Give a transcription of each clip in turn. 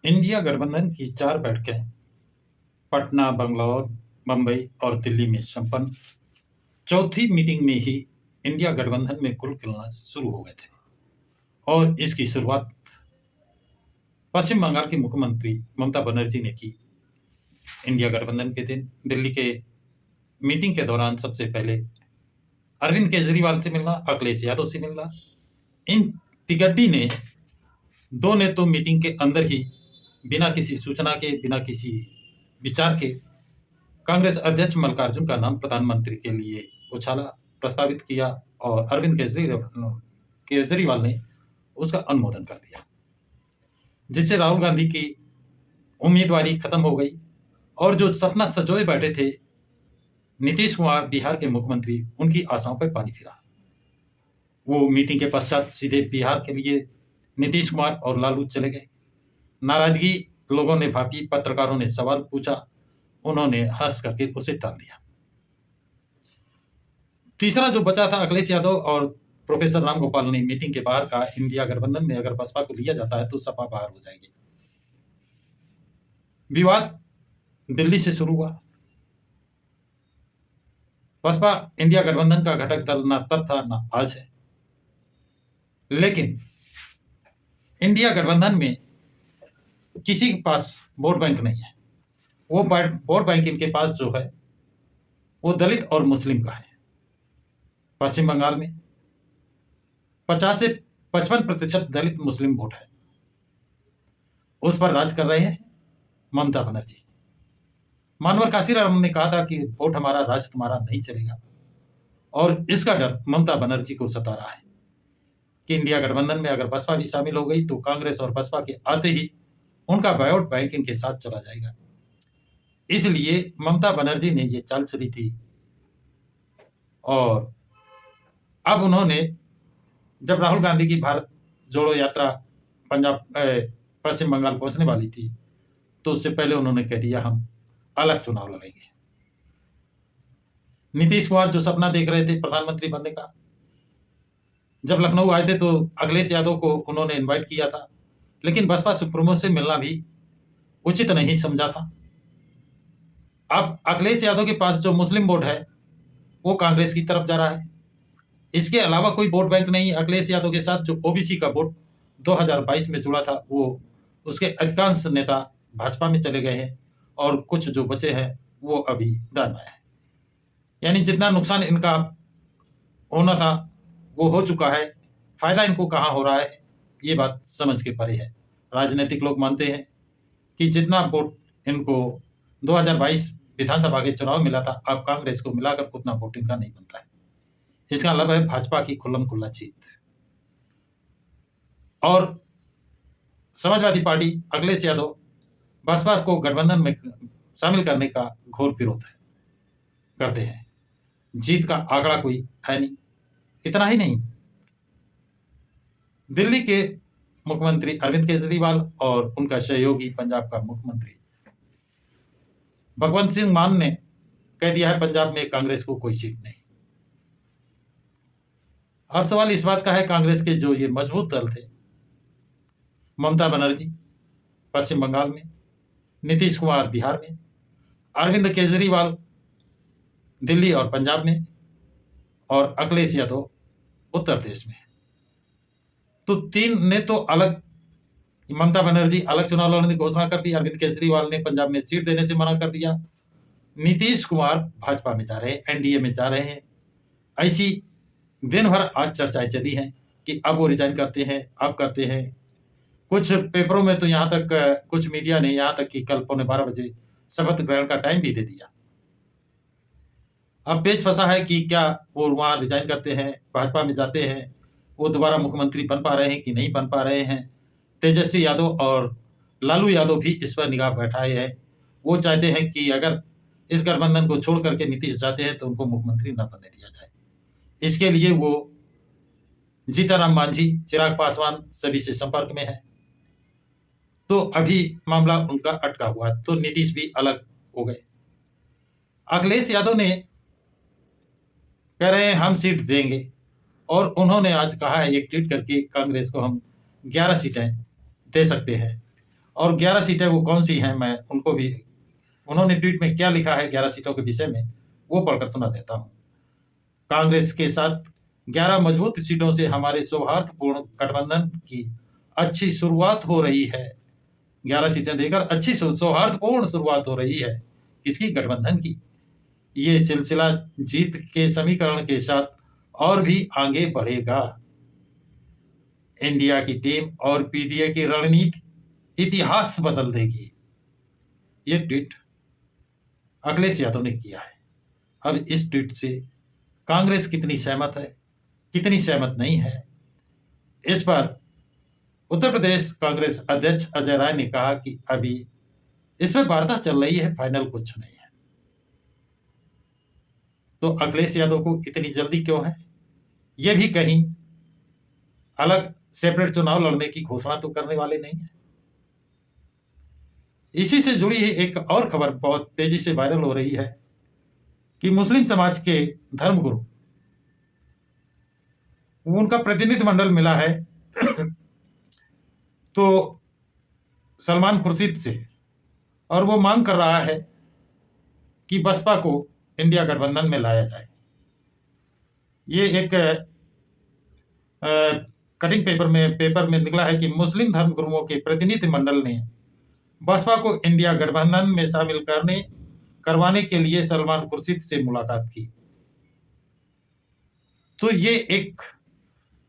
India गठबंधन की 4 बैठकें पटना, बंगलौर, बंबई और दिल्ली में संपन्न। चौथी मीटिंग में ही इंडिया गठबंधन में कुल खिलना शुरू हो गए थे और इसकी शुरुआत पश्चिम बंगाल की मुख्यमंत्री ममता बनर्जी ने की। इंडिया गठबंधन के दिन दिल्ली के मीटिंग के दौरान सबसे पहले अरविंद केजरीवाल से मिलना, अखिलेश यादव से मिलना। इन तिगड्डी ने दो ने तो मीटिंग के अंदर ही बिना किसी सूचना के, बिना किसी विचार के कांग्रेस अध्यक्ष मल्लिकार्जुन का नाम प्रधानमंत्री के लिए उछाला, प्रस्तावित किया और अरविंद केजरीवाल ने उसका अनुमोदन कर दिया, जिससे राहुल गांधी की उम्मीदवारी खत्म हो गई और जो सपना सजोए बैठे थे नीतीश कुमार बिहार के मुख्यमंत्री, उनकी आशाओं पर पानी फिरा। वो मीटिंग के पश्चात सीधे बिहार के लिए नीतीश कुमार और लालू चले गए। नाराजगी लोगों ने भापी, पत्रकारों ने सवाल पूछा, उन्होंने हंस करके उसे टाल दिया। तीसरा जो बचा था अखिलेश यादव और प्रोफेसर राम गोपाल ने मीटिंग के बाहर कहा, इंडिया गठबंधन में अगर बसपा को लिया जाता है तो सपा बाहर हो जाएगी। विवाद दिल्ली से शुरू हुआ। बसपा इंडिया गठबंधन का घटक दल ना तब था ना आज है, लेकिन इंडिया गठबंधन में किसी के पास वोट बैंक नहीं है। वो वोट बैंक इनके पास जो है वो दलित और मुस्लिम का है। पश्चिम बंगाल में 50 से 55% दलित मुस्लिम वोट है। उस पर राज कर रहे हैं ममता बनर्जी। मानवर काशीराम ने कहा था कि वोट हमारा, राज तुम्हारा नहीं चलेगा, और इसका डर ममता बनर्जी को सता रहा है कि इंडिया गठबंधन में अगर बसपा भी शामिल हो गई तो कांग्रेस और बसपा के आते ही उनका वोट बैंक इनके साथ चला जाएगा। इसलिए ममता बनर्जी ने ये चाल चली थी और अब उन्होंने, जब राहुल गांधी की भारत जोड़ो यात्रा पश्चिम बंगाल पहुंचने वाली थी, तो उससे पहले उन्होंने कह दिया हम अलग चुनाव लड़ेंगे। नीतीश कुमार जो सपना देख रहे थे प्रधानमंत्री बनने का, जब लखनऊ आए थे तो अखिलेश यादव को उन्होंने इनवाइट किया था, लेकिन बसपा सुप्रीमो से मिलना भी उचित नहीं समझा था। अब अखिलेश यादव के पास जो मुस्लिम वोट है वो कांग्रेस की तरफ जा रहा है। इसके अलावा कोई वोट बैंक नहीं। अखिलेश यादव के साथ जो ओबीसी का वोट 2022 में जुड़ा था, वो उसके अधिकांश नेता भाजपा में चले गए हैं और कुछ जो बचे हैं वो अभी दाएं है। यानी जितना नुकसान इनका होना था वो हो चुका है। फायदा इनको कहाँ हो रहा है ये बात समझ के परे है। राजनीतिक लोग मानते हैं कि जितना वोट इनको 2022 विधानसभा के चुनाव मिला था, अब कांग्रेस को मिलाकर उतना वोट इनका नहीं बनता है। इसका मतलब है भाजपा की खुल्लम खुल्ला जीत। और समाजवादी पार्टी अखिलेश यादव बसपा को गठबंधन में शामिल करने का घोर विरोध करते हैं। जीत का आंकड़ा कोई है नहीं। इतना ही नहीं, दिल्ली के मुख्यमंत्री अरविंद केजरीवाल और उनका सहयोगी पंजाब का मुख्यमंत्री भगवंत सिंह मान ने कह दिया है पंजाब में कांग्रेस को कोई सीट नहीं। अब सवाल इस बात का है, कांग्रेस के जो ये मजबूत दल थे, ममता बनर्जी पश्चिम बंगाल में, नीतीश कुमार बिहार में, अरविंद केजरीवाल दिल्ली और पंजाब में, और अखिलेश यादव उत्तर प्रदेश में, तो तीन ने तो अलग, ममता बनर्जी अलग चुनाव लड़ने की घोषणा कर दी, अरविंद केजरीवाल ने पंजाब में सीट देने से मना कर दिया, नीतीश कुमार भाजपा में जा रहे हैं, एनडीए में जा रहे हैं। ऐसी दिन भर आज चर्चाएं चली हैं कि अब वो रिजाइन करते हैं, अब करते हैं। कुछ पेपरों में तो यहाँ तक, कुछ मीडिया ने यहाँ तक कि कल 11:15 बजे शपथ ग्रहण का टाइम भी दे दिया। अब पेच फंसा है कि क्या वो वहाँ रिजाइन करते हैं, भाजपा में जाते हैं, वो दोबारा मुख्यमंत्री बन पा रहे हैं कि नहीं बन पा रहे हैं। तेजस्वी यादव और लालू यादव भी इस पर निगाह बैठाए हैं। वो चाहते हैं कि अगर इस गठबंधन को छोड़ करके नीतीश जाते हैं तो उनको मुख्यमंत्री न बनने दिया जाए। इसके लिए वो जीतन मांझी, चिराग पासवान सभी से संपर्क में है। तो अभी मामला उनका अटका हुआ, तो नीतीश भी अलग हो गए। अखिलेश यादव ने कह रहे हैं हम सीट देंगे, और उन्होंने आज कहा है एक ट्वीट करके, कांग्रेस को हम 11 सीटें दे सकते हैं। और 11 सीटें वो कौन सी हैं, मैं उनको भी, उन्होंने ट्वीट में क्या लिखा है 11 सीटों के विषय में, वो पढ़कर सुना देता हूं। कांग्रेस के साथ 11 मजबूत सीटों से हमारे सौहार्दपूर्ण गठबंधन की अच्छी शुरुआत हो रही है। 11 सीटें देकर अच्छी सौहार्दपूर्ण शुरुआत हो रही है। किसकी? गठबंधन की। ये सिलसिला जीत के समीकरण के साथ और भी आगे बढ़ेगा। इंडिया की टीम और पीडीए की रणनीति इतिहास बदल देगी। ये ट्वीट अखिलेश यादव ने किया है। अब इस ट्वीट से कांग्रेस कितनी सहमत है, कितनी सहमत नहीं है, इस पर उत्तर प्रदेश कांग्रेस अध्यक्ष अजय राय ने कहा कि अभी इस पर वार्ता चल रही है, फाइनल कुछ नहीं है। तो अखिलेश यादव को इतनी जल्दी क्यों है? ये भी कहीं अलग सेपरेट चुनाव लड़ने की घोषणा तो करने वाले नहीं है। इसी से जुड़ी एक और खबर बहुत तेजी से वायरल हो रही है कि मुस्लिम समाज के धर्मगुरु, उनका प्रतिनिधिमंडल मिला है तो सलमान खुर्शीद से, और वो मांग कर रहा है कि बसपा को इंडिया गठबंधन में लाया जाए। ये एक कटिंग पेपर में निकला है कि मुस्लिम धर्मगुरुओं के प्रतिनिधिमंडल ने बसपा को इंडिया गठबंधन में शामिल करवाने के लिए सलमान खुर्शीद से मुलाकात की। तो ये एक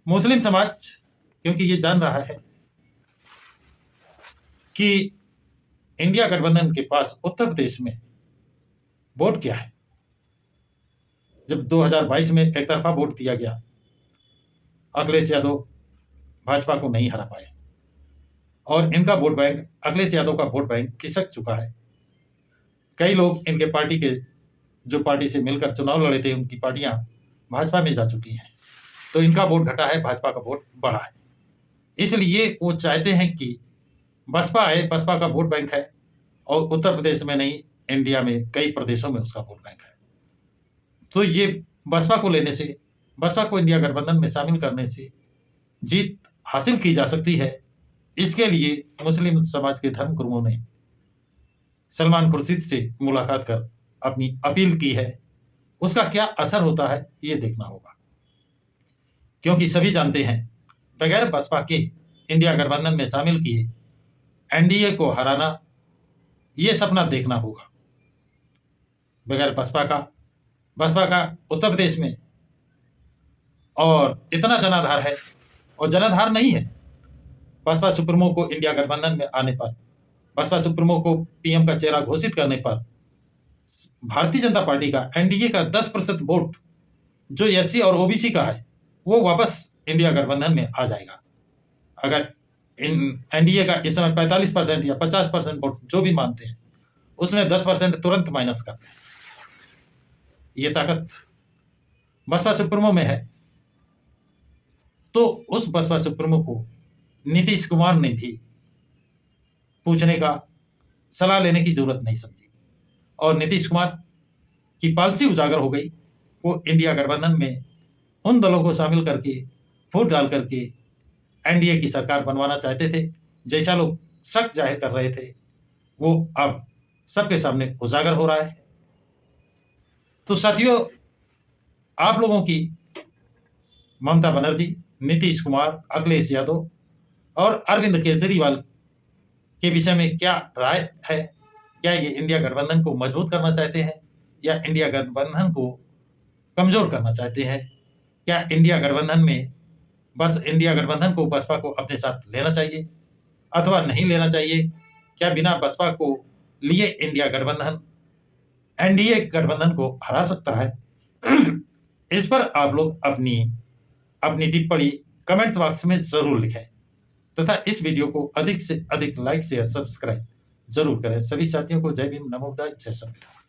मुस्लिम समाज, क्योंकि ये जान रहा है कि इंडिया गठबंधन के पास उत्तर प्रदेश में वोट क्या है। जब 2022 में एक तरफा वोट दिया गया, अखिलेश यादव भाजपा को नहीं हरा पाए और इनका वोट बैंक, अखिलेश यादव का वोट बैंक खिसक चुका है। कई लोग इनके पार्टी के, जो पार्टी से मिलकर चुनाव लड़े थे, उनकी पार्टियां भाजपा में जा चुकी हैं, तो इनका वोट घटा है, भाजपा का वोट बढ़ा है। इसलिए वो चाहते हैं कि बसपा आए, बसपा का वोट बैंक है, और उत्तर प्रदेश में नहीं, इंडिया में कई प्रदेशों में उसका वोट बैंक है। तो ये बसपा को लेने से, बसपा को इंडिया गठबंधन में शामिल करने से जीत हासिल की जा सकती है। इसके लिए मुस्लिम समाज के धर्मगुरुओं ने सलमान खुर्शीद से मुलाकात कर अपनी अपील की है। उसका क्या असर होता है, ये देखना होगा, क्योंकि सभी जानते हैं बगैर बसपा के इंडिया गठबंधन में शामिल किए एनडीए को हराना, ये सपना देखना होगा। बगैर बसपा का उत्तर प्रदेश में और इतना जनाधार है, और जनाधार नहीं है बसपा सुप्रीमो को इंडिया गठबंधन में आने पर, बसपा सुप्रीमो को पीएम का चेहरा घोषित करने पर भारतीय जनता पार्टी का, एनडीए का 10% वोट जो एससी और ओबीसी का है, वो वापस इंडिया गठबंधन में आ जाएगा। अगर एनडीए का इस समय 45% या 50% वोट जो भी मानते हैं, उसमें 10% तुरंत माइनस करते हैं। ये ताकत बसपा सुप्रीमो में है। तो उस बसपा सुप्रीमो को नीतीश कुमार ने भी पूछने का, सलाह लेने की जरूरत नहीं समझी, और नीतीश कुमार की पॉलिसी उजागर हो गई। वो इंडिया गठबंधन में उन दलों को शामिल करके, वोट डाल करके एनडीए की सरकार बनवाना चाहते थे। जैसा लोग शक जाहिर कर रहे थे, वो अब सबके सामने उजागर हो रहा है। तो साथियों, आप लोगों की ममता बनर्जी, नीतीश कुमार, अखिलेश यादव और अरविंद केजरीवाल के विषय में क्या राय है? क्या ये इंडिया गठबंधन को मजबूत करना चाहते हैं, या इंडिया गठबंधन को कमजोर करना चाहते हैं? क्या इंडिया गठबंधन को बसपा को अपने साथ लेना चाहिए अथवा नहीं लेना चाहिए? क्या बिना बसपा को लिए इंडिया गठबंधन एनडीए गठबंधन को हरा सकता है? इस पर आप लोग अपनी टिप्पणी कमेंट बॉक्स में जरूर लिखें, तथा इस वीडियो को अधिक से अधिक लाइक, शेयर, सब्सक्राइब जरूर करें। सभी साथियों को जय भीम, नमो बुद्धाय, जय संविधान।